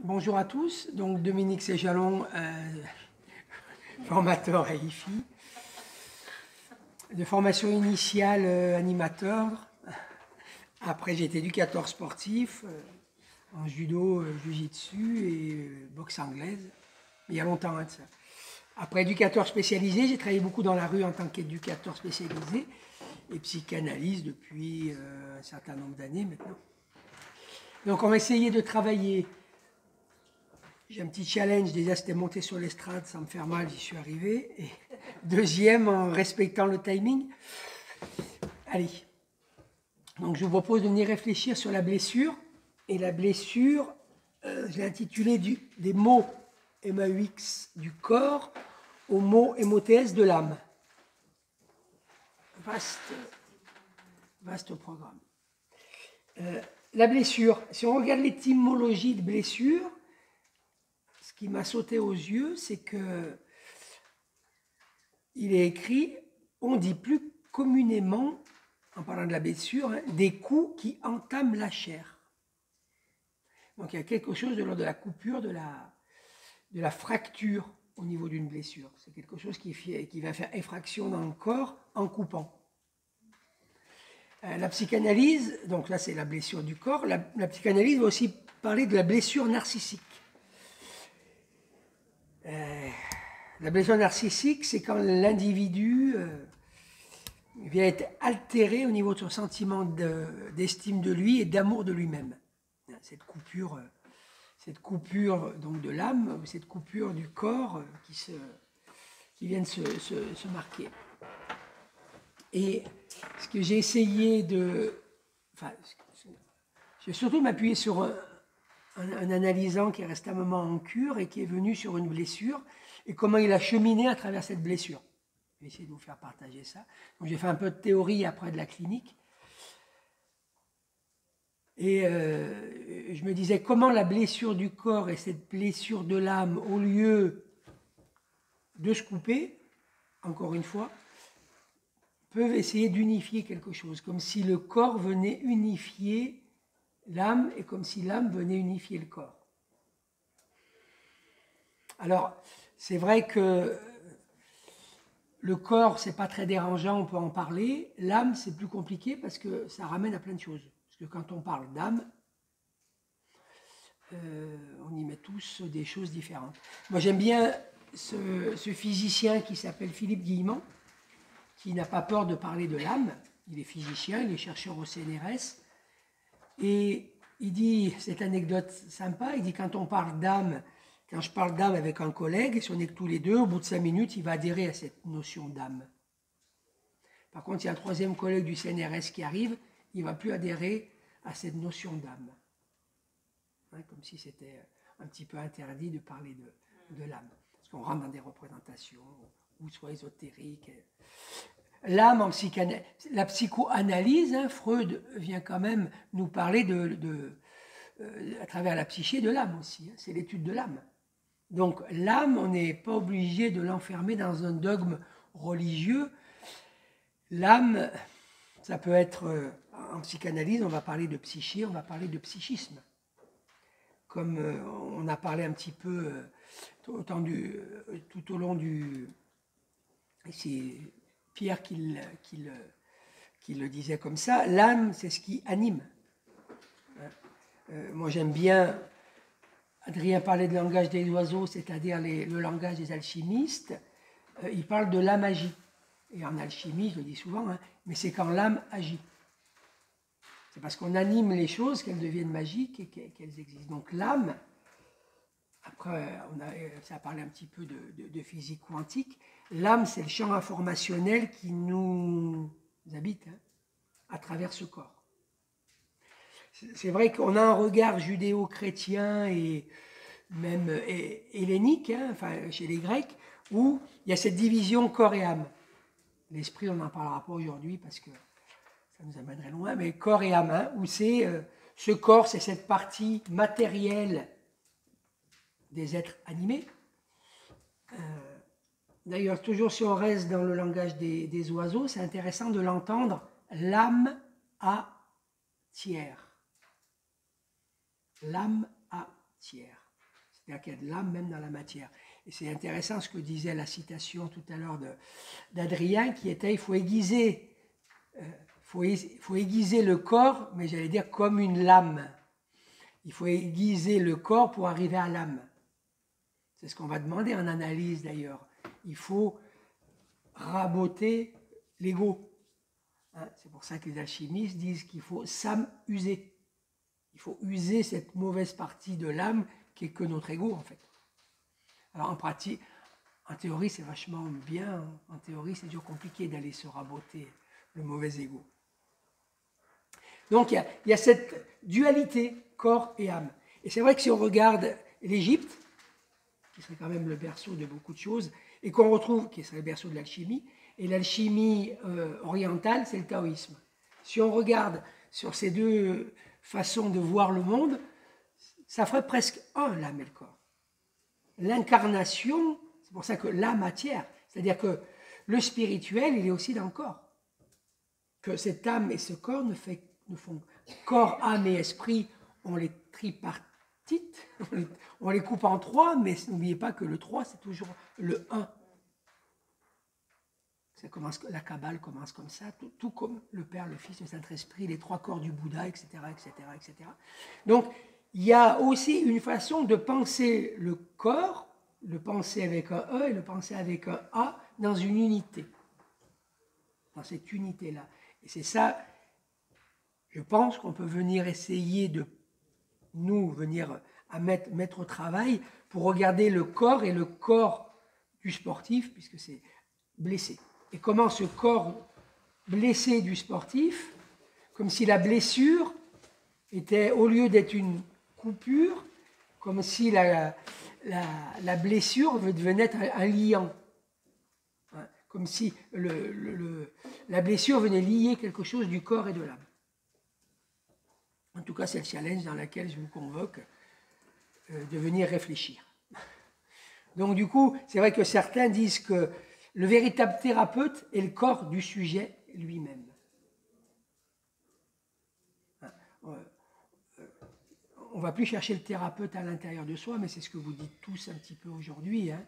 Bonjour à tous, donc Dominique Séjalon, formateur à IFI, de formation initiale animateur. Après j'ai été éducateur sportif en judo, jiu-jitsu et boxe anglaise, il y a longtemps de ça. Après éducateur spécialisé, j'ai travaillé beaucoup dans la rue en tant qu'éducateur spécialisé et psychanalyse depuis un certain nombre d'années maintenant. Donc on va essayer de travailler. J'ai un petit challenge, déjà c'était monter sur l'estrade sans me faire mal, j'y suis arrivé. Et deuxième, en respectant le timing. Allez. Donc je vous propose de venir réfléchir sur la blessure. Et la blessure, j'ai intitulé des mots MAUX du corps aux mots MOTS de l'âme. Vaste programme. La blessure, si on regarde l'étymologie de blessure, ce qui m'a sauté aux yeux, c'est que il est écrit, on dit plus communément, en parlant de la blessure, hein, des coups qui entament la chair. Donc il y a quelque chose de l'ordre de la coupure, de la fracture au niveau d'une blessure. C'est quelque chose qui va faire effraction dans le corps en coupant. La psychanalyse, donc là c'est la blessure du corps, la psychanalyse va aussi parler de la blessure narcissique. La blessure narcissique, c'est quand l'individu vient être altéré au niveau de son sentiment d'estime de lui et d'amour de lui-même. Cette coupure donc de l'âme, cette coupure du corps qui vient de se marquer. Et ce que j'ai essayé de... Enfin, je vais surtout m'appuyer sur un analysant qui est resté un moment en cure et qui est venu sur une blessure et comment il a cheminé à travers cette blessure. Je vais essayer de vous faire partager ça. Donc j'ai fait un peu de théorie après de la clinique. Et je me disais comment la blessure du corps et cette blessure de l'âme, au lieu de se couper, encore une fois, peuvent essayer d'unifier quelque chose, comme si le corps venait unifier l'âme et comme si l'âme venait unifier le corps. Alors, c'est vrai que le corps, c'est pas très dérangeant, on peut en parler. L'âme, c'est plus compliqué parce que ça ramène à plein de choses. Parce que quand on parle d'âme, on y met tous des choses différentes. Moi, j'aime bien ce physicien qui s'appelle Philippe Guillemont, qui n'a pas peur de parler de l'âme. Il est physicien, il est chercheur au CNRS. Et il dit, cette anecdote sympa, il dit quand on parle d'âme, quand je parle d'âme avec un collègue, si on est que tous les deux, au bout de 5 minutes, il va adhérer à cette notion d'âme. Par contre, il y a un troisième collègue du CNRS qui arrive, il ne va plus adhérer à cette notion d'âme. Hein, comme si c'était un petit peu interdit de parler de l'âme. Parce qu'on rentre dans des représentations, ou soit ésotériques. L'âme en psychanalyse, la psychoanalyse, hein, Freud vient quand même nous parler à travers la psyché de l'âme aussi. Hein, c'est l'étude de l'âme. Donc l'âme, on n'est pas obligé de l'enfermer dans un dogme religieux. L'âme, ça peut être, en psychanalyse, on va parler de psyché, on va parler de psychisme. Comme on a parlé un petit peu tout au long du... C'est Pierre qui le disait comme ça, l'âme, c'est ce qui anime. Moi, j'aime bien... Adrien parlait de langage des oiseaux, c'est-à-dire le langage des alchimistes. Il parle de la magie. Et en alchimie, je le dis souvent, hein, mais c'est quand l'âme agit. C'est parce qu'on anime les choses qu'elles deviennent magiques et qu'elles existent. Donc l'âme, après, ça a parlé un petit peu de physique quantique, l'âme, c'est le champ informationnel qui nous habite hein, à travers ce corps. C'est vrai qu'on a un regard judéo-chrétien et même hellénique, hein, enfin, chez les Grecs, où il y a cette division corps et âme. L'esprit, on n'en parlera pas aujourd'hui parce que ça nous amènerait loin, mais corps et âme, hein, où c'est ce corps, c'est cette partie matérielle des êtres animés. D'ailleurs, toujours si on reste dans le langage des oiseaux, c'est intéressant de l'entendre, l'âme à tiers. L'âme à tiers. C'est-à-dire qu'il y a de l'âme même dans la matière. Et c'est intéressant ce que disait la citation tout à l'heure d'Adrien, qui était, il faut aiguiser le corps, mais j'allais dire comme une lame. Il faut aiguiser le corps pour arriver à l'âme. C'est ce qu'on va demander en analyse d'ailleurs. Il faut raboter l'ego. Hein, c'est pour ça que les alchimistes disent qu'il faut s'amuser. Il faut user cette mauvaise partie de l'âme qui est que notre ego en fait. Alors en pratique, en théorie c'est vachement bien, en théorie c'est toujours compliqué d'aller se raboter le mauvais ego. Donc il y a cette dualité corps et âme. Et c'est vrai que si on regarde l'Égypte, qui serait quand même le berceau de beaucoup de choses, et qu'on retrouve, qui serait le berceau de l'alchimie, et l'alchimie orientale, c'est le taoïsme. Si on regarde sur ces deux façons de voir le monde, ça ferait presque un, l'âme et le corps. L'incarnation, c'est pour ça que la matière, c'est-à-dire que le spirituel, il est aussi dans le corps. Que cette âme et ce corps ne font corps, âme et esprit, on les tripartite, on les coupe en trois, mais n'oubliez pas que le 3, c'est toujours le 1. La Kabbale commence comme ça, tout comme le Père, le Fils, le Saint-Esprit, les trois corps du Bouddha, etc., etc., etc. Donc, il y a aussi une façon de penser le corps, le penser avec un E et le penser avec un A dans une unité, dans cette unité-là. Et c'est ça, je pense qu'on peut venir essayer de venir à mettre au travail pour regarder le corps et le corps du sportif, puisque c'est blessé. Et comment ce corps blessé du sportif, comme si la blessure était, au lieu d'être une coupure, comme si la blessure devenait être un liant. Hein, comme si la blessure venait lier quelque chose du corps et de l'âme. En tout cas, c'est le challenge dans lequel je vous convoque de venir réfléchir. Donc du coup, c'est vrai que certains disent que le véritable thérapeute est le corps du sujet lui-même. On ne va plus chercher le thérapeute à l'intérieur de soi, mais c'est ce que vous dites tous un petit peu aujourd'hui. Hein.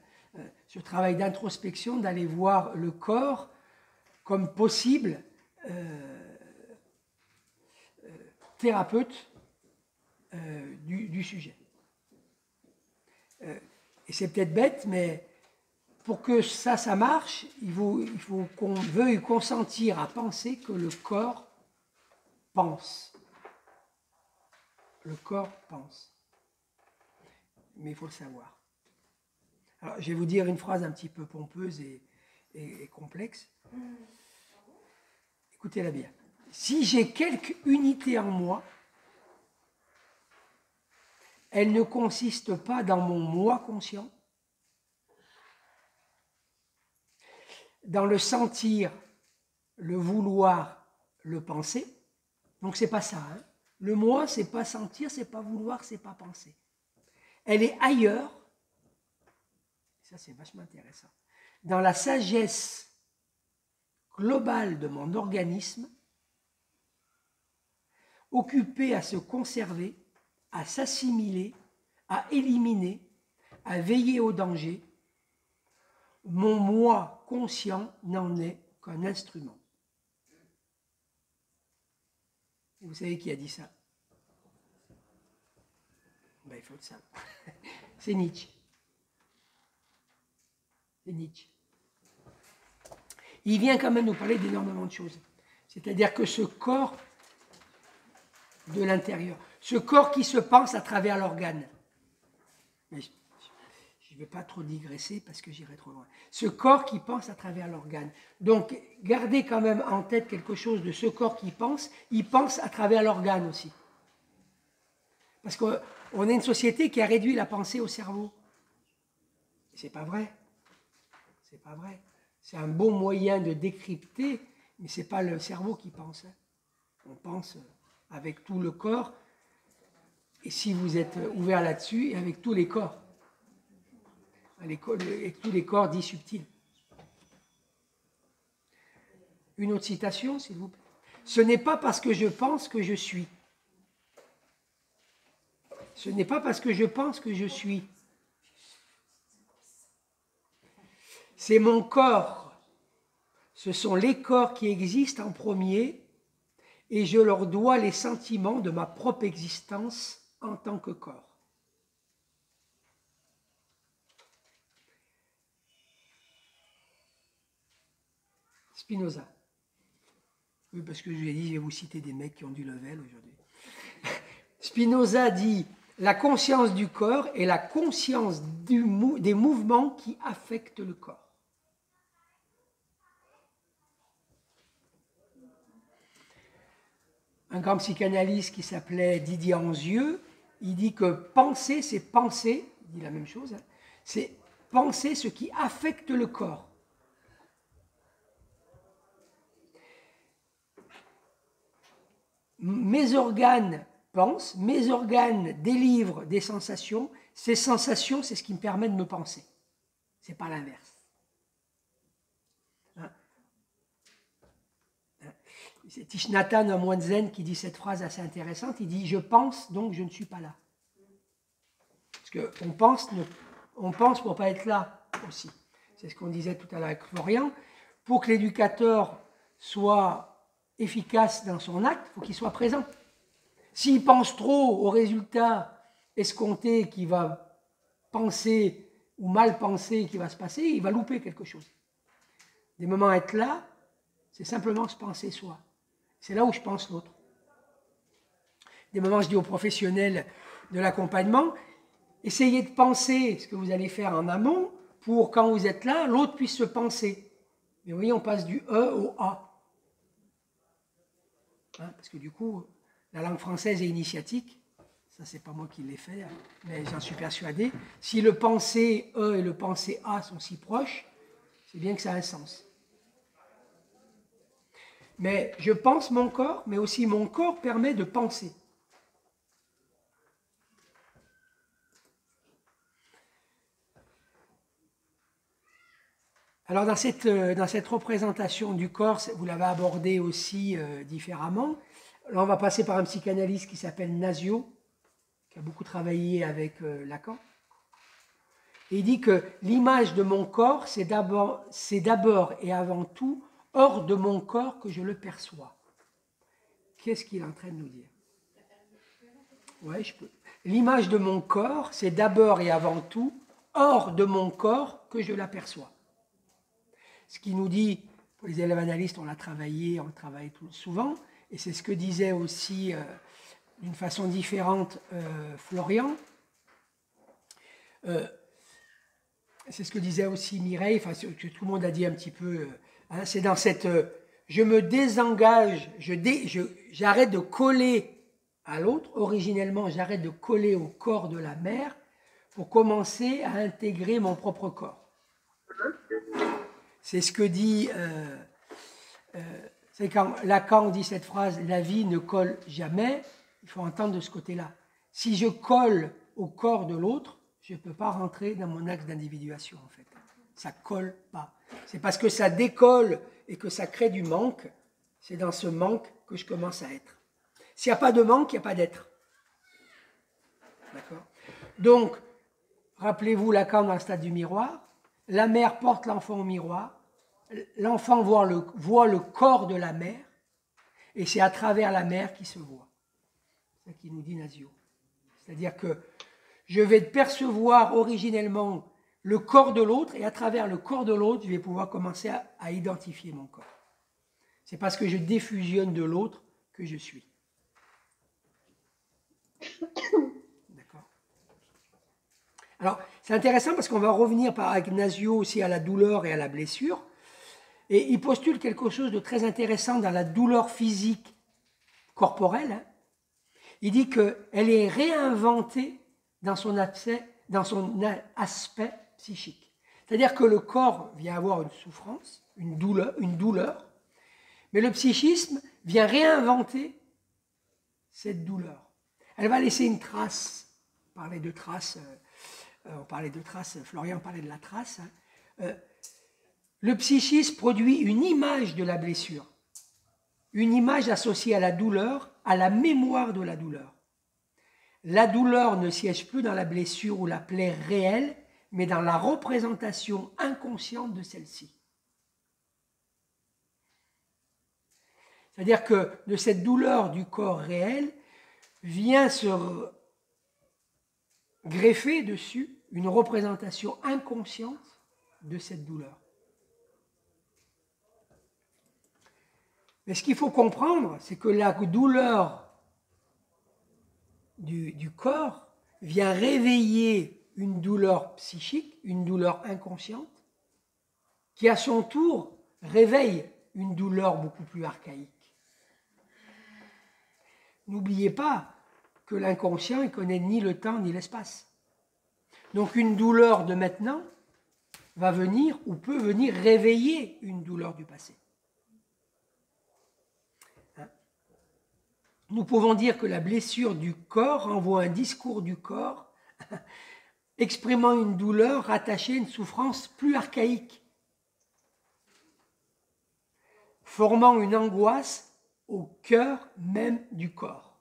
Ce travail d'introspection, d'aller voir le corps comme possible thérapeute du sujet. Et c'est peut-être bête, mais pour que ça marche, il faut qu'on veuille consentir à penser que le corps pense. Le corps pense. Mais il faut le savoir. Alors, je vais vous dire une phrase un petit peu pompeuse et complexe. Écoutez-la bien. Si j'ai quelque unité en moi, elle ne consiste pas dans mon moi conscient, dans le sentir, le vouloir, le penser. Donc c'est pas ça. Hein. Le moi, c'est pas sentir, c'est pas vouloir, c'est pas penser. Elle est ailleurs. Ça c'est vachement intéressant. Dans la sagesse globale de mon organisme, occupée à se conserver, à s'assimiler, à éliminer, à veiller au danger, mon moi conscient n'en est qu'un instrument. Et vous savez qui a dit ça? Ben, il faut le savoir. C'est Nietzsche. C'est Nietzsche. Il vient quand même nous parler d'énormément de choses. C'est-à-dire que ce corps de l'intérieur, ce corps qui se pense à travers l'organe. Mais je ne vais pas trop digresser parce que j'irai trop loin. Ce corps qui pense à travers l'organe. Donc, gardez quand même en tête quelque chose de ce corps qui pense, il pense à travers l'organe aussi. Parce qu'on est une société qui a réduit la pensée au cerveau. C'est pas vrai. C'est pas vrai. C'est un bon moyen de décrypter, mais ce n'est pas le cerveau qui pense. On pense avec tout le corps, et si vous êtes ouvert là-dessus, et avec tous les corps. Avec tous les corps dits subtils. Une autre citation, s'il vous plaît. Ce n'est pas parce que je pense que je suis. Ce n'est pas parce que je pense que je suis. C'est mon corps. Ce sont les corps qui existent en premier et je leur dois les sentiments de ma propre existence en tant que corps. Spinoza. Oui, parce que je lui ai dit, je vais vous citer des mecs qui ont du level aujourd'hui. Spinoza dit, la conscience du corps est la conscience des mouvements qui affectent le corps. Un grand psychanalyste qui s'appelait Didier Anzieux, il dit que penser, c'est penser, il dit la même chose, hein, c'est penser ce qui affecte le corps. Mes organes pensent, mes organes délivrent des sensations, ces sensations, c'est ce qui me permet de me penser. C'est pas l'inverse. Hein? C'est Thich Nhat Hanh, un moine zen, qui dit cette phrase assez intéressante, il dit « Je pense, donc je ne suis pas là ». Parce qu'on pense pour ne pas être là aussi. C'est ce qu'on disait tout à l'heure avec Florian. Pour que l'éducateur soit efficace dans son acte, il faut qu'il soit présent. S'il pense trop au résultat escompté qu'il va penser ou mal penser qu'il va se passer, il va louper quelque chose. Des moments à être là, c'est simplement se penser soi. C'est là où je pense l'autre. Des moments, je dis aux professionnels de l'accompagnement, essayez de penser ce que vous allez faire en amont pour, quand vous êtes là, l'autre puisse se penser. Mais vous voyez, on passe du E au A. Hein, parce que du coup, la langue française est initiatique. Ça, c'est pas moi qui l'ai fait, mais j'en suis persuadé. Si le penser E et le penser A sont si proches, c'est bien que ça a un sens. Mais je pense mon corps, mais aussi mon corps permet de penser. Alors dans cette représentation du corps, vous l'avez abordé aussi différemment. Là, on va passer par un psychanalyste qui s'appelle Nasio, qui a beaucoup travaillé avec Lacan. Et il dit que l'image de mon corps, c'est d'abord et avant tout hors de mon corps que je le perçois. Qu'est-ce qu'il est en train de nous dire? Ouais, je peux. L'image de mon corps, c'est d'abord et avant tout hors de mon corps que je l'aperçois. Ce qui nous dit, pour les élèves analystes, on le travaille souvent, et c'est ce que disait aussi d'une façon différente Florian. C'est ce que disait aussi Mireille, enfin, ce que tout le monde a dit un petit peu. Hein, c'est dans cette je me désengage, j'arrête de coller à l'autre. Originellement, j'arrête de coller au corps de la mère pour commencer à intégrer mon propre corps. C'est ce que dit, c'est quand Lacan dit cette phrase, la vie ne colle jamais, il faut entendre de ce côté-là. Si je colle au corps de l'autre, je ne peux pas rentrer dans mon axe d'individuation, en fait. Ça ne colle pas. C'est parce que ça décolle et que ça crée du manque, c'est dans ce manque que je commence à être. S'il n'y a pas de manque, il n'y a pas d'être. D'accord? Donc, rappelez-vous Lacan dans le stade du miroir, la mère porte l'enfant au miroir, l'enfant voit le corps de la mère, et c'est à travers la mère qu'il se voit. C'est ce qu'il nous dit Nasio. C'est-à-dire que je vais percevoir originellement le corps de l'autre, et à travers le corps de l'autre, je vais pouvoir commencer à identifier mon corps. C'est parce que je défusionne de l'autre que je suis. D'accord. Alors, c'est intéressant parce qu'on va revenir avec Nasio aussi à la douleur et à la blessure. Et il postule quelque chose de très intéressant dans la douleur physique corporelle. Hein. Il dit qu'elle est réinventée dans son aspect psychique. C'est-à-dire que le corps vient avoir une souffrance, une douleur, mais le psychisme vient réinventer cette douleur. Elle va laisser une trace. On parlait de traces, Florian parlait de la trace. Hein. Le psychisme produit une image de la blessure, une image associée à la douleur, à la mémoire de la douleur. La douleur ne siège plus dans la blessure ou la plaie réelle, mais dans la représentation inconsciente de celle-ci. C'est-à-dire que de cette douleur du corps réel vient se greffer dessus une représentation inconsciente de cette douleur. Mais ce qu'il faut comprendre, c'est que la douleur du corps vient réveiller une douleur psychique, une douleur inconsciente, qui à son tour réveille une douleur beaucoup plus archaïque. N'oubliez pas que l'inconscient ne connaît ni le temps ni l'espace. Donc une douleur de maintenant va venir ou peut venir réveiller une douleur du passé. Nous pouvons dire que la blessure du corps envoie un discours du corps exprimant une douleur rattachée à une souffrance plus archaïque, formant une angoisse au cœur même du corps.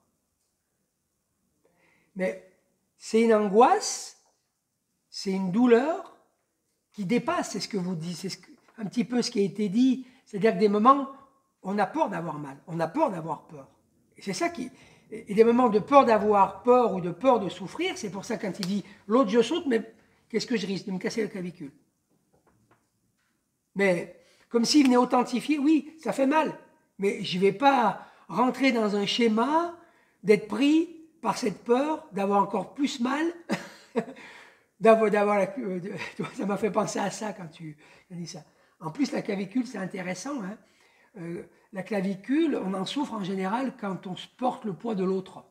Mais c'est une angoisse, c'est une douleur qui dépasse, c'est ce que vous dites, c'est un petit peu ce qui a été dit, c'est-à-dire que des moments, on a peur d'avoir mal, on a peur d'avoir peur. Et c'est ça qui... Et des moments de peur d'avoir peur ou de peur de souffrir, c'est pour ça quand il dit « l'autre je saute, mais qu'est-ce que je risque? De me casser la clavicule. » Mais comme s'il venait authentifier, oui, ça fait mal, mais je ne vais pas rentrer dans un schéma d'être pris par cette peur, d'avoir encore plus mal, ça m'a fait penser à ça quand tu as dit ça. En plus, la clavicule, c'est intéressant. Hein. La clavicule, on en souffre en général quand on porte le poids de l'autre.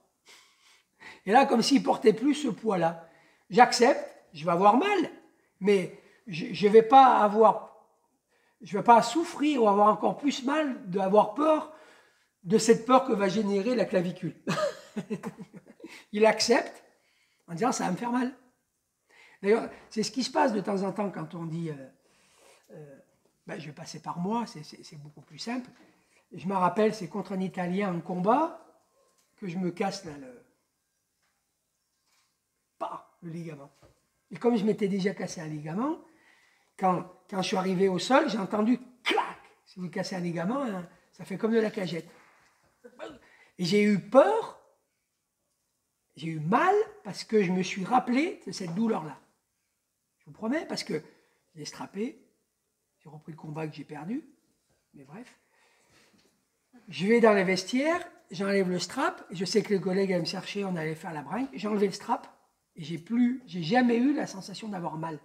Et là, comme s'il ne portait plus ce poids-là. J'accepte, je vais avoir mal, mais je ne vais pas souffrir ou avoir encore plus mal d'avoir peur de cette peur que va générer la clavicule. Il accepte en disant ça va me faire mal. D'ailleurs, c'est ce qui se passe de temps en temps quand on dit je vais passer par moi, c'est beaucoup plus simple. Je me rappelle, c'est contre un Italien en combat que je me casse là, le ligament. Et comme je m'étais déjà cassé un ligament, quand je suis arrivé au sol, j'ai entendu clac. Si vous cassez un ligament, hein, ça fait comme de la cagette. Et j'ai eu peur, j'ai eu mal parce que je me suis rappelé de cette douleur-là. Je vous promets, parce que j'ai strappé, j'ai repris le combat que j'ai perdu, mais bref. Je vais dans les vestiaires, j'enlève le strap, je sais que les collègues allaient me chercher, on allait faire la brinque, j'ai enlevé le strap, et j'ai jamais eu la sensation d'avoir mal.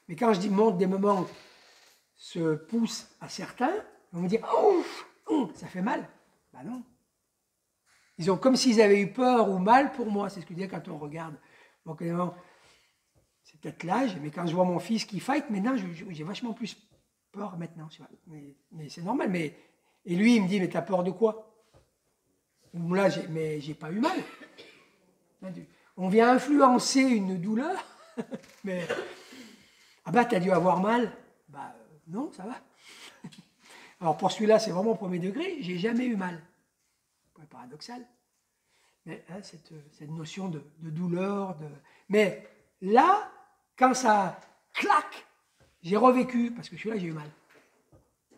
Mais quand je dis montre des moments se poussent à certains, ils vont me dire oh, ça fait mal. Ben non. Ils ont comme s'ils avaient eu peur ou mal pour moi, c'est ce que je dis quand on regarde. Donc évidemment, c'est peut-être l'âge, mais quand je vois mon fils qui fight, maintenant j'ai vachement plus peur maintenant. Mais c'est normal. Et lui, il me dit, mais t'as peur de quoi? Ou là, mais j'ai pas eu mal. On vient influencer une douleur, mais ah bah t'as dû avoir mal. Bah non, ça va. Alors pour celui-là, c'est vraiment au premier degré, j'ai jamais eu mal. C'est paradoxal. Mais hein, cette notion de douleur, mais là, quand ça claque, j'ai revécu, parce que celui-là, j'ai eu mal.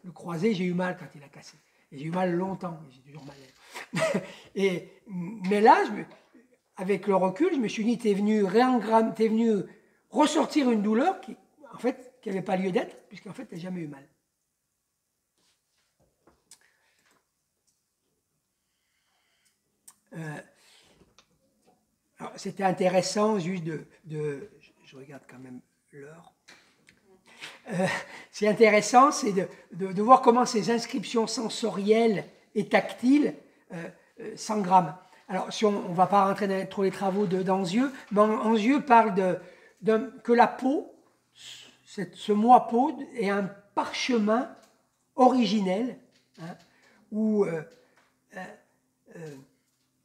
Le croisé, j'ai eu mal quand il a cassé. Et j'ai eu mal longtemps, j'ai toujours mal. Mais là, avec le recul, je me suis dit, t'es venu ressortir une douleur qui n'avait pas lieu d'être, puisqu'en fait, t'as jamais eu mal. C'était intéressant juste je regarde quand même l'heure. C'est intéressant, c'est de voir comment ces inscriptions sensorielles et tactiles s'engramment. Alors, si on ne va pas rentrer dans trop les travaux d'Anzieux, mais Anzieux parle que la peau, ce moi peau, est un parchemin originel, hein, où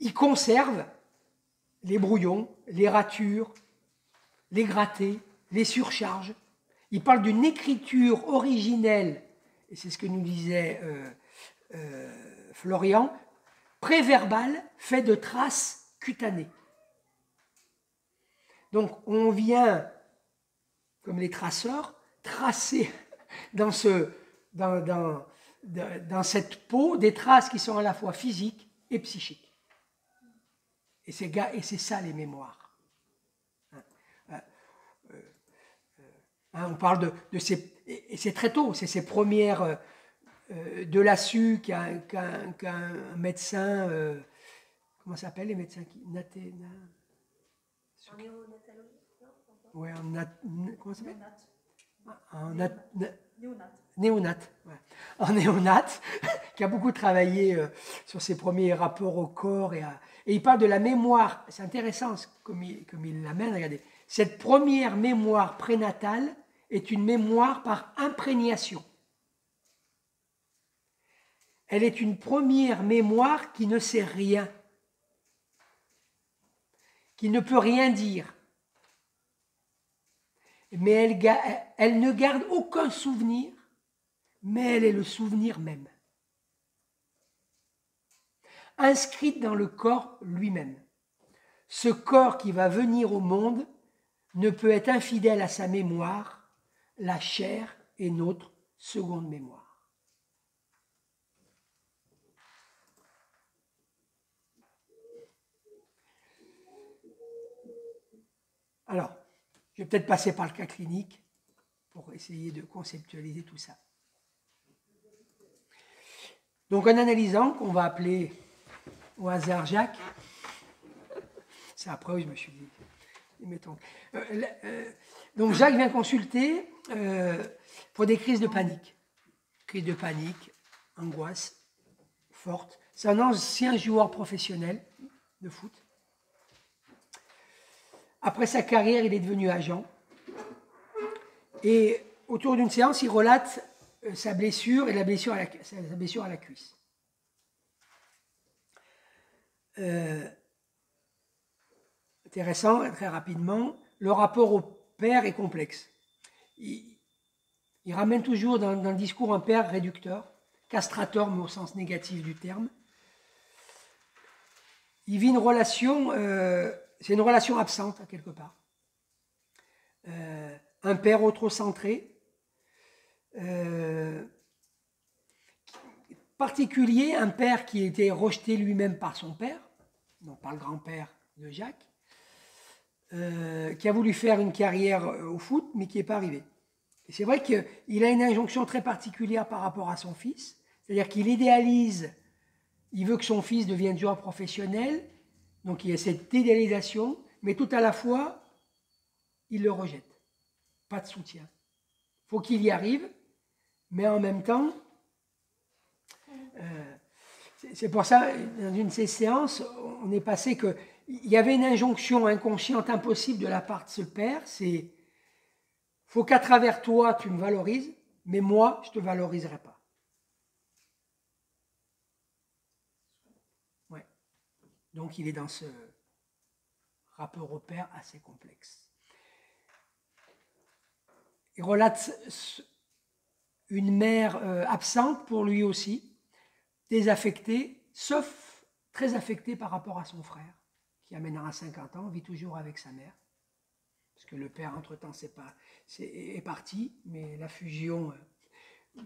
il conserve les brouillons, les ratures, les grattés, les surcharges. Il parle d'une écriture originelle, et c'est ce que nous disait Florian, préverbale, fait de traces cutanées. Donc on vient comme les traceurs, tracer dans cette peau des traces qui sont à la fois physiques et psychiques. Et c'est ça les mémoires. On parle de ces... Et c'est très tôt, c'est ces premières... de l'ASU qu'un médecin... comment ça s'appelle les médecins qui... En néonatologie, non? Ouais, comment ça s'appelle? Néonat. Ouais. En néonat, qui a beaucoup travaillé sur ses premiers rapports au corps. Et il parle de la mémoire. C'est intéressant comme il l'amène. Regardez. Cette première mémoire prénatale est une mémoire par imprégnation. Elle est une première mémoire qui ne sait rien, qui ne peut rien dire. Mais elle ne garde aucun souvenir, mais elle est le souvenir même. Inscrite dans le corps lui-même. Ce corps qui va venir au monde ne peut être infidèle à sa mémoire, la chair est notre seconde mémoire. Alors, je vais peut-être passer par le cas clinique pour essayer de conceptualiser tout ça. Donc, un analysant qu'on va appeler au hasard Jacques, c'est après où je me suis dit, mettons. Donc, Jacques vient consulter pour des crises de panique. Crise de panique, angoisse forte. C'est un ancien joueur professionnel de foot. Après sa carrière, il est devenu agent. Et autour d'une séance, il relate sa blessure et sa blessure à la cuisse. Intéressant, très rapidement, le rapport au père est complexe. Il ramène toujours dans le discours un père réducteur, castrateur, mais au sens négatif du terme. Il vit une relation... c'est une relation absente, quelque part. Un père autocentré, particulier, un père qui était rejeté lui-même par son père, donc par le grand-père de Jacques, qui a voulu faire une carrière au foot, mais qui n'est pas arrivé. Et c'est vrai qu'il a une injonction très particulière par rapport à son fils, c'est-à-dire qu'il idéalise, il veut que son fils devienne joueur professionnel, donc il y a cette idéalisation, mais tout à la fois, il le rejette. Pas de soutien. Il faut qu'il y arrive, mais en même temps, c'est pour ça, dans une de ces séances, on est passé qu'il y avait une injonction inconsciente impossible de la part de ce père, c'est « faut qu'à travers toi, tu me valorises, mais moi, je ne te valoriserai pas. » Ouais. Donc, il est dans ce rapport au père assez complexe. Il relate une mère absente pour lui aussi, désaffectée, sauf très affectée par rapport à son frère, qui a maintenant 50 ans, vit toujours avec sa mère, parce que le père, entre-temps, est parti, mais la fusion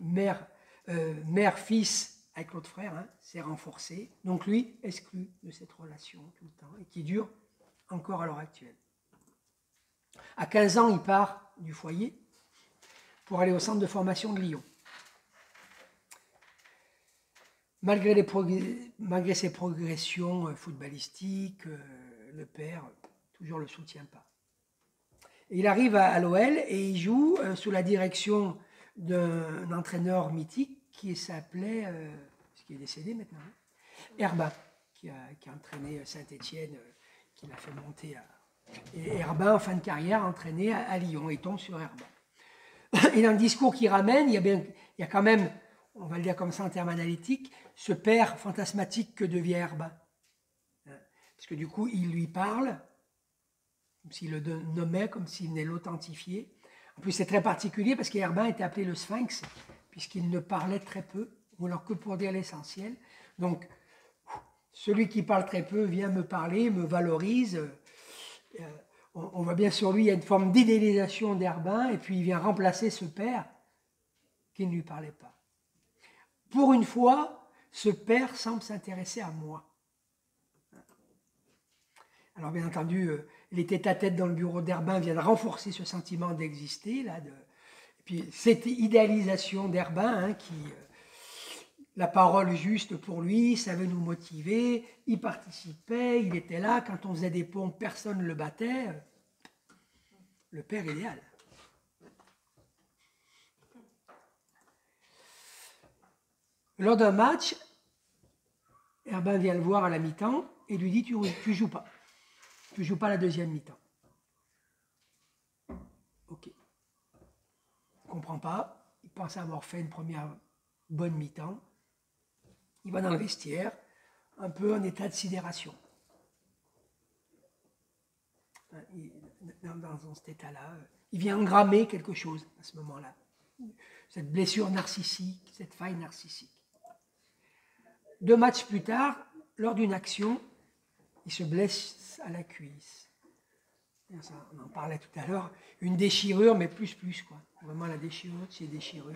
mère-fils avec l'autre frère s'est renforcée. Donc lui, exclu de cette relation tout le temps, et qui dure encore à l'heure actuelle. À 15 ans, il part du foyer pour aller au centre de formation de Lyon. Malgré ses progressions footballistiques, le père toujours le soutient pas. Et il arrive à l'OL et il joue sous la direction d'un entraîneur mythique qui s'appelait, qui est décédé maintenant, Herbin, qui a entraîné Saint-Étienne, qui l'a fait monter à... Et Herbin, en fin de carrière, entraîné à Lyon, et tombe sur Herbin. Et dans le discours qu'il ramène, il y a quand même, on va le dire comme ça en termes analytiques, ce père fantasmatique que devient Herbin. Parce que du coup, il lui parle, comme s'il le nommait, comme s'il venait l'authentifier. En plus, c'est très particulier parce qu'Herbin était appelé le Sphinx, puisqu'il ne parlait très peu, ou alors que pour dire l'essentiel. Donc, celui qui parle très peu vient me parler, me valorise. on voit bien sur lui, il y a une forme d'idéalisation d'Herbin, et puis il vient remplacer ce père qui ne lui parlait pas. Pour une fois, ce père semble s'intéresser à moi. Alors bien entendu, les tête-à-tête dans le bureau d'Herbin viennent renforcer ce sentiment d'exister, là, et puis cette idéalisation d'Herbin, qui, la parole juste pour lui, savait nous motiver, il participait, il était là, quand on faisait des pompes, personne ne le battait, le père idéal. Lors d'un match, Herbin vient le voir à la mi-temps et lui dit tu joues pas. Tu joues pas la deuxième mi-temps. Ok. Il ne comprend pas. Il pense avoir fait une première bonne mi-temps. Il va dans le vestiaire, un peu en état de sidération. Dans cet état-là, il vient engrammer quelque chose à ce moment-là. Cette blessure narcissique, cette faille narcissique. 2 matchs plus tard, lors d'une action, il se blesse à la cuisse. On en parlait tout à l'heure, une déchirure, mais plus, quoi. Vraiment la déchirure, c'est déchirure.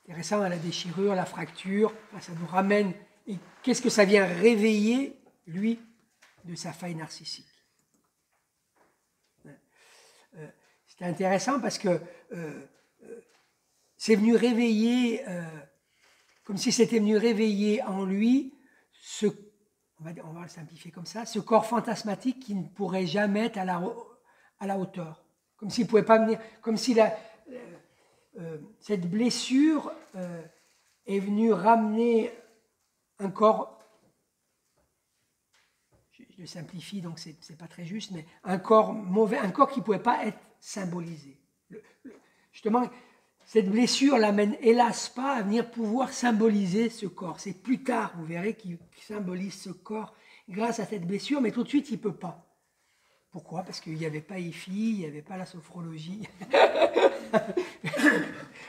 Intéressant, la déchirure, la fracture, ça nous ramène. Et qu'est-ce que ça vient réveiller, lui, de sa faille narcissique? C'était intéressant parce que c'est venu réveiller, comme si c'était venu réveiller en lui on va le simplifier comme ça, ce corps fantasmatique qui ne pourrait jamais être à la hauteur. Comme s'il ne pouvait pas venir, comme si cette blessure est venue ramener un corps, je le simplifie donc c'est pas très juste, mais un corps mauvais, un corps qui ne pouvait pas être symbolisé. Justement, cette blessure l'amène hélas pas à venir pouvoir symboliser ce corps. C'est plus tard, vous verrez, qu'il symbolise ce corps grâce à cette blessure, mais tout de suite, il ne peut pas. Pourquoi? Parce qu'il n'y avait pas IFI, il n'y avait pas la sophrologie.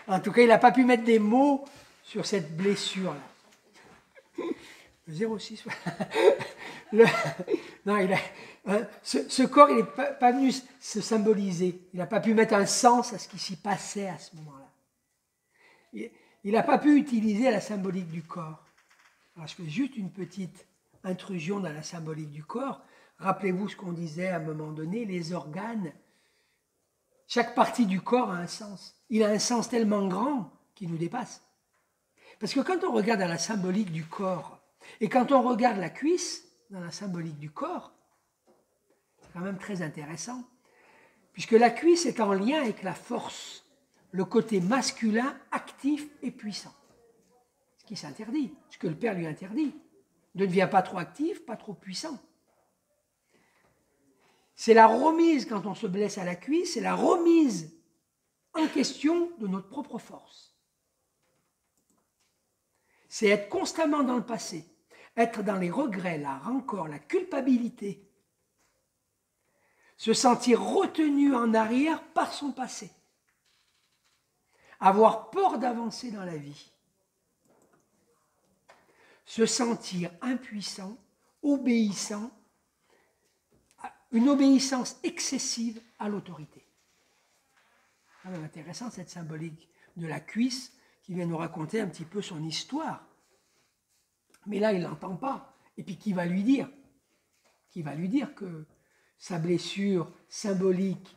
En tout cas, il n'a pas pu mettre des mots sur cette blessure-là. Le 06. Non, ce corps, il n'est pas venu se symboliser. Il n'a pas pu mettre un sens à ce qui s'y passait à ce moment-là. Il n'a pas pu utiliser la symbolique du corps. Alors, je fais juste une petite intrusion dans la symbolique du corps. Rappelez-vous ce qu'on disait à un moment donné, les organes. Chaque partie du corps a un sens. Il a un sens tellement grand qu'il nous dépasse. Parce que quand on regarde dans la symbolique du corps, et quand on regarde la cuisse dans la symbolique du corps, c'est quand même très intéressant, puisque la cuisse est en lien avec la force, le côté masculin, actif et puissant. Ce qui s'interdit, ce que le père lui interdit. Ne devient pas trop actif, pas trop puissant. C'est la remise, quand on se blesse à la cuisse, c'est la remise en question de notre propre force. C'est être constamment dans le passé, être dans les regrets, la rancœur, la culpabilité, se sentir retenu en arrière par son passé, avoir peur d'avancer dans la vie, se sentir impuissant, obéissant, une obéissance excessive à l'autorité. C'est quand même intéressant cette symbolique de la cuisse qui vient nous raconter un petit peu son histoire. Mais là, il ne l'entend pas. Et puis qui va lui dire? Qui va lui dire que sa blessure symbolique,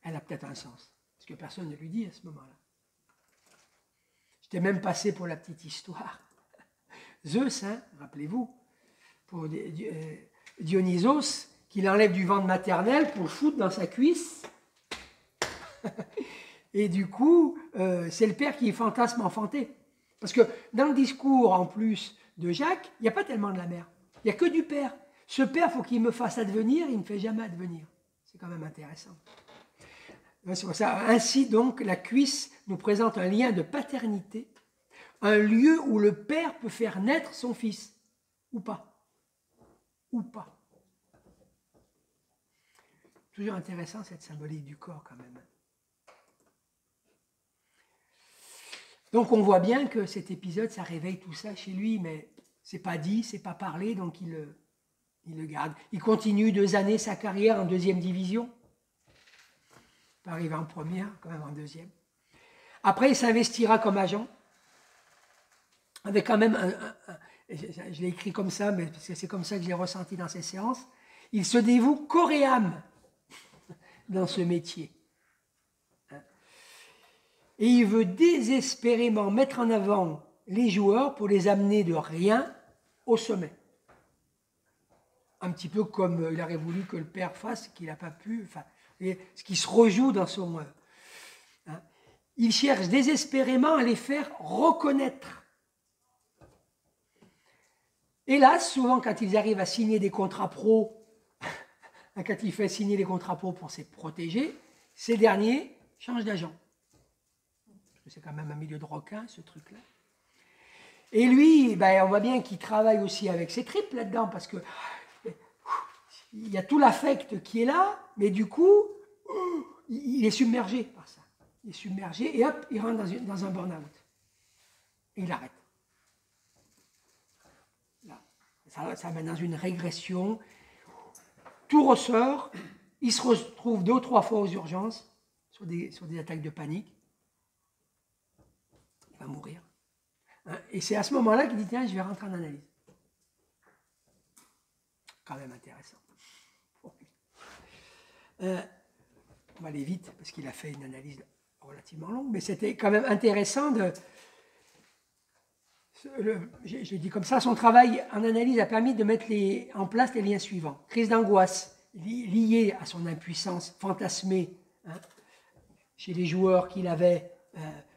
elle a peut-être un sens. Parce que personne ne lui dit à ce moment-là. J'étais même passé pour la petite histoire. Zeus, rappelez-vous, pour Dionysos, qu'il enlève du ventre maternel pour le foutre dans sa cuisse. Et du coup, c'est le père qui est fantasme enfanté. Parce que dans le discours, en plus de Jacques, il n'y a pas tellement de la mère. Il n'y a que du père. Ce père, il faut qu'il me fasse advenir, il ne me fait jamais advenir. C'est quand même intéressant. C'est pour ça. Ainsi donc, la cuisse nous présente un lien de paternité, un lieu où le père peut faire naître son fils, ou pas. Ou pas. Toujours intéressant cette symbolique du corps quand même. Donc on voit bien que cet épisode, ça réveille tout ça chez lui, mais c'est pas dit, c'est pas parlé, donc il Il le garde. Il continue 2 années sa carrière en 2e division. Pas arrivé en première, quand même en 2e. Après, il s'investira comme agent, avec quand même je l'ai écrit comme ça, mais parce que c'est comme ça que je l'ai ressenti dans ces séances. Il se dévoue corps et âme dans ce métier. Et il veut désespérément mettre en avant les joueurs pour les amener de rien au sommet. Un petit peu comme il aurait voulu que le père fasse, qu'il n'a pas pu, enfin, ce qui se rejoue dans son... Il cherche désespérément à les faire reconnaître. Hélas, souvent quand ils arrivent à signer des contrats pro, quand il fait signer les contrats pro pour ses protégés, ces derniers changent d'agent. C'est quand même un milieu de requins, ce truc-là. Et lui, ben, on voit bien qu'il travaille aussi avec ses tripes là-dedans, parce que il y a tout l'affect qui est là, mais du coup, il est submergé par ça. Il est submergé, et hop, il rentre dans un burn-out. Et il arrête. Là, ça mène dans une régression. Tout ressort. Il se retrouve 2 ou 3 fois aux urgences, sur des attaques de panique. Il va mourir. Et c'est à ce moment-là qu'il dit, tiens, je vais rentrer en analyse. Quand même intéressant. On va aller vite, parce qu'il a fait une analyse relativement longue, mais c'était quand même intéressant de... Je dis comme ça, son travail en analyse a permis de mettre en place les liens suivants. Crise d'angoisse liée à son impuissance fantasmée chez les joueurs qu'il avait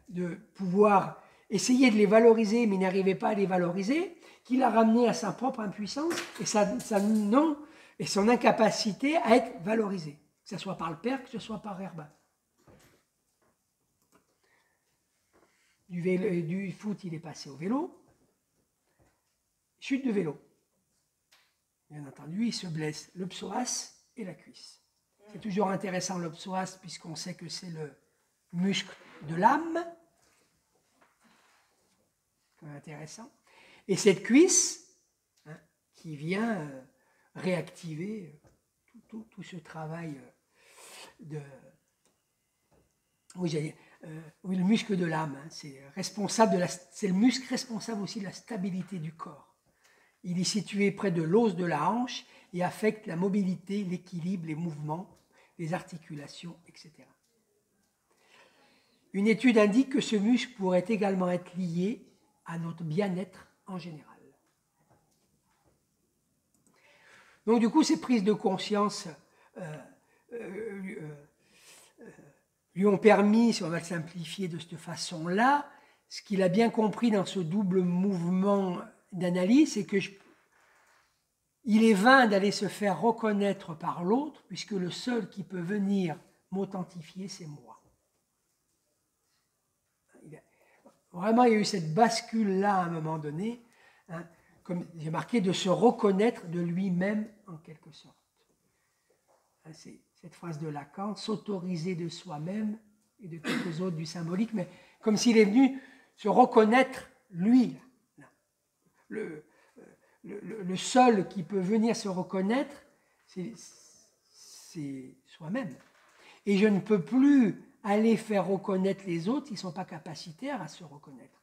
de pouvoir essayer de les valoriser, mais n'arrivait pas à les valoriser, qu'il a ramené à sa propre impuissance et son incapacité à être valorisé, que ce soit par le père, que ce soit par Herba. Du foot, il est passé au vélo. Chute de vélo. Bien entendu, il se blesse le psoas et la cuisse. C'est toujours intéressant le psoas, puisqu'on sait que c'est le muscle de l'âme. C'est intéressant. Et cette cuisse, qui vient réactiver tout ce travail de... Oui, le muscle de l'âme, c'est le muscle responsable aussi de la stabilité du corps. Il est situé près de l'os de la hanche et affecte la mobilité, l'équilibre, les mouvements, les articulations, etc. Une étude indique que ce muscle pourrait également être lié à notre bien-être en général. Donc du coup, ces prises de conscience lui ont permis, si on va le simplifier de cette façon-là, ce qu'il a bien compris dans ce double mouvement d'analyse, c'est que il est vain d'aller se faire reconnaître par l'autre, puisque le seul qui peut venir m'authentifier, c'est moi. Vraiment, il y a eu cette bascule-là à un moment donné, comme j'ai marqué, de se reconnaître de lui-même en quelque sorte. C'est cette phrase de Lacan, s'autoriser de soi-même et de quelques autres du symbolique, mais comme s'il est venu se reconnaître lui. Le seul qui peut venir se reconnaître, c'est soi-même. Et je ne peux plus aller faire reconnaître les autres, ils ne sont pas capacitaires à se reconnaître.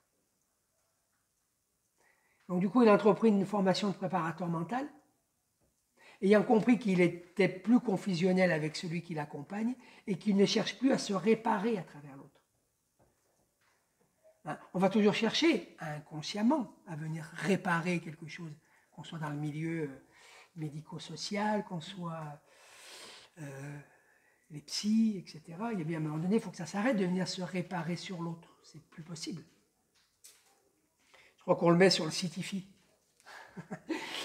Donc du coup, il a entrepris une formation de préparateur mental, ayant compris qu'il était plus confusionnel avec celui qui l'accompagne et qu'il ne cherche plus à se réparer à travers l'autre. On va toujours chercher, inconsciemment, à venir réparer quelque chose, qu'on soit dans le milieu médico-social, qu'on soit les psys, etc. Il y a bien un moment donné, il faut que ça s'arrête de venir se réparer sur l'autre. C'est plus possible. Je crois qu'on le met sur le Sisyphe.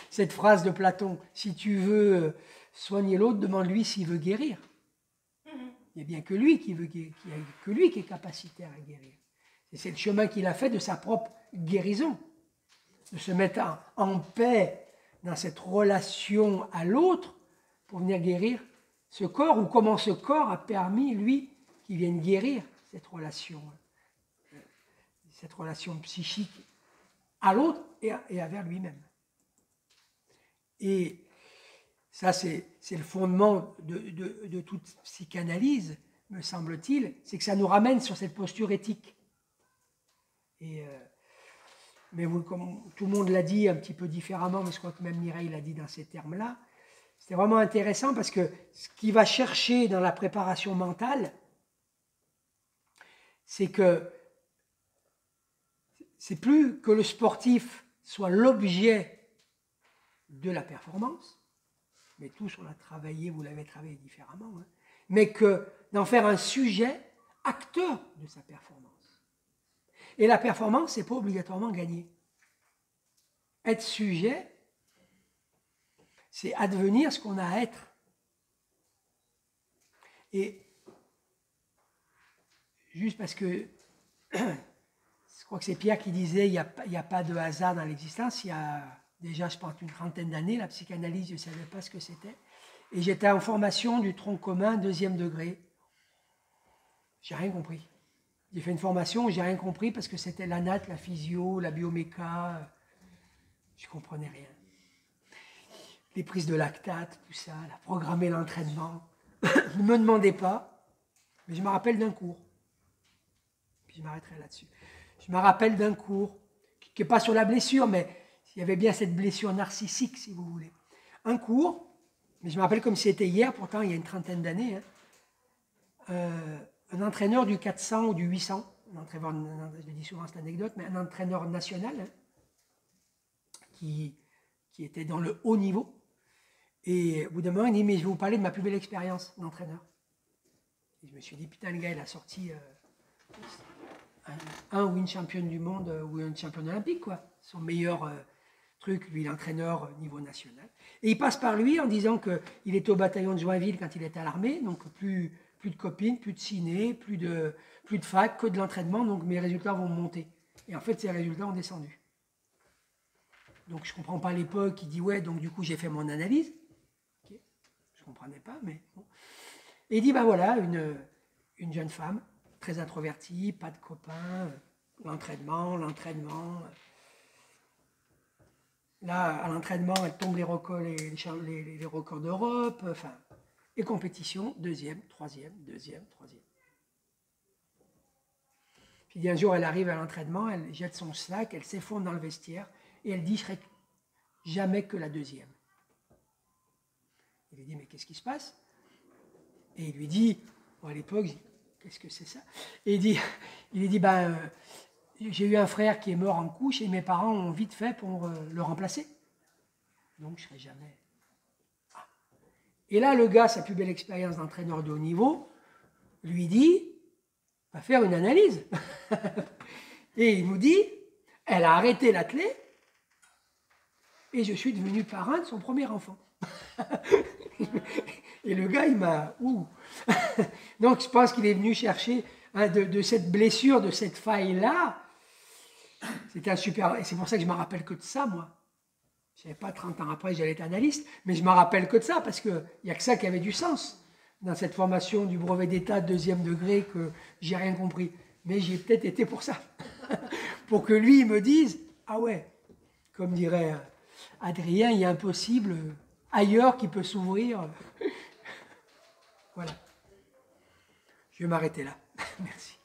Cette phrase de Platon, si tu veux soigner l'autre, demande-lui s'il veut guérir. Il n'y a bien que lui qui est capacitaire à guérir. C'est le chemin qu'il a fait de sa propre guérison, de se mettre en paix dans cette relation à l'autre pour venir guérir ce corps, ou comment ce corps a permis, lui, qu'il vienne guérir cette relation psychique à l'autre et envers lui-même. Et Ça, c'est le fondement de toute psychanalyse, me semble-t-il, c'est que ça nous ramène sur cette posture éthique. Mais vous, comme tout le monde l'a dit un petit peu différemment, mais je crois que même Mireille l'a dit dans ces termes-là, c'était vraiment intéressant parce que ce qu'il va chercher dans la préparation mentale, c'est que c'est plus que le sportif soit l'objet de la performance, mais tous on l'a travaillé, vous l'avez travaillé différemment, hein, mais que d'en faire un sujet acteur de sa performance. Et la performance, c'est pas obligatoirement gagner. Être sujet, c'est advenir ce qu'on a à être. Et juste parce que je crois que c'est Pierre qui disait il n'y a pas de hasard dans l'existence. Il y a déjà, je pense, une trentaine d'années, la psychanalyse, je ne savais pas ce que c'était. Et j'étais en formation du tronc commun, 2e degré. J'ai rien compris. J'ai fait une formation où j'ai rien compris parce que c'était la nat, la physio, la bioméca. Je ne comprenais rien. Les prises de lactate, tout ça, la programmer l'entraînement. Ne me demandez pas, mais je me rappelle d'un cours. Puis je m'arrêterai là-dessus. Je me rappelle d'un cours qui n'est pas sur la blessure, mais il y avait bien cette blessure narcissique, si vous voulez. Un cours, mais je me rappelle comme si c'était hier, pourtant il y a une trentaine d'années, hein, un entraîneur du 400 ou du 800, je dis souvent cette anecdote, mais un entraîneur national, hein, qui était dans le haut niveau. Et au bout d'un moment, il dit, mais je vais vous parler de ma plus belle expérience d'entraîneur. Et je me suis dit, putain, le gars, il a sorti un ou une championne du monde ou une championne olympique, quoi. Son meilleur truc, lui, l'entraîneur niveau national. Et il passe par lui en disant qu'il était au bataillon de Joinville quand il était à l'armée, donc plus de copines, plus de ciné, plus de fac, que de l'entraînement, donc mes résultats vont monter. Et en fait, ces résultats ont descendu. Donc je ne comprends pas à l'époque, il dit ouais, donc du coup j'ai fait mon analyse. Okay. Je ne comprenais pas, mais bon. Et il dit, ben voilà, une jeune femme, très introvertie, pas de copains, l'entraînement. Là, à l'entraînement, elle tombe les records d'Europe, enfin, et compétition, 2e, 3e, 2e, 3e. Puis un jour, elle arrive à l'entraînement, elle jette son sac, elle s'effondre dans le vestiaire, et elle dit, je serai jamais que la 2e. Il lui dit, mais qu'est-ce qui se passe? Et il lui dit, bon, à l'époque, qu'est-ce que c'est ça? Et il lui dit, ben, j'ai eu un frère qui est mort en couche et mes parents ont vite fait pour le remplacer. Donc je ne serai jamais. Ah. Et là, le gars, sa plus belle expérience d'entraîneur de haut niveau, lui dit, va faire une analyse. Et il nous dit, elle a arrêté l'athlé et je suis devenu parrain de son premier enfant. Et le gars, il m'a... Donc, je pense qu'il est venu chercher de cette blessure, de cette faille-là. C'était un super... Et c'est pour ça que je me rappelle que de ça, moi. Je ne savais pas 30 ans après, j'allais être analyste, mais je me rappelle que de ça, parce qu'il n'y a que ça qui avait du sens dans cette formation du brevet d'État 2e degré que j'ai rien compris. Mais j'ai peut-être été pour ça. Pour que lui, il me dise, ah ouais, comme dirait Adrien, il y a un possible ailleurs qui peut s'ouvrir. Voilà. Je vais m'arrêter là. Merci.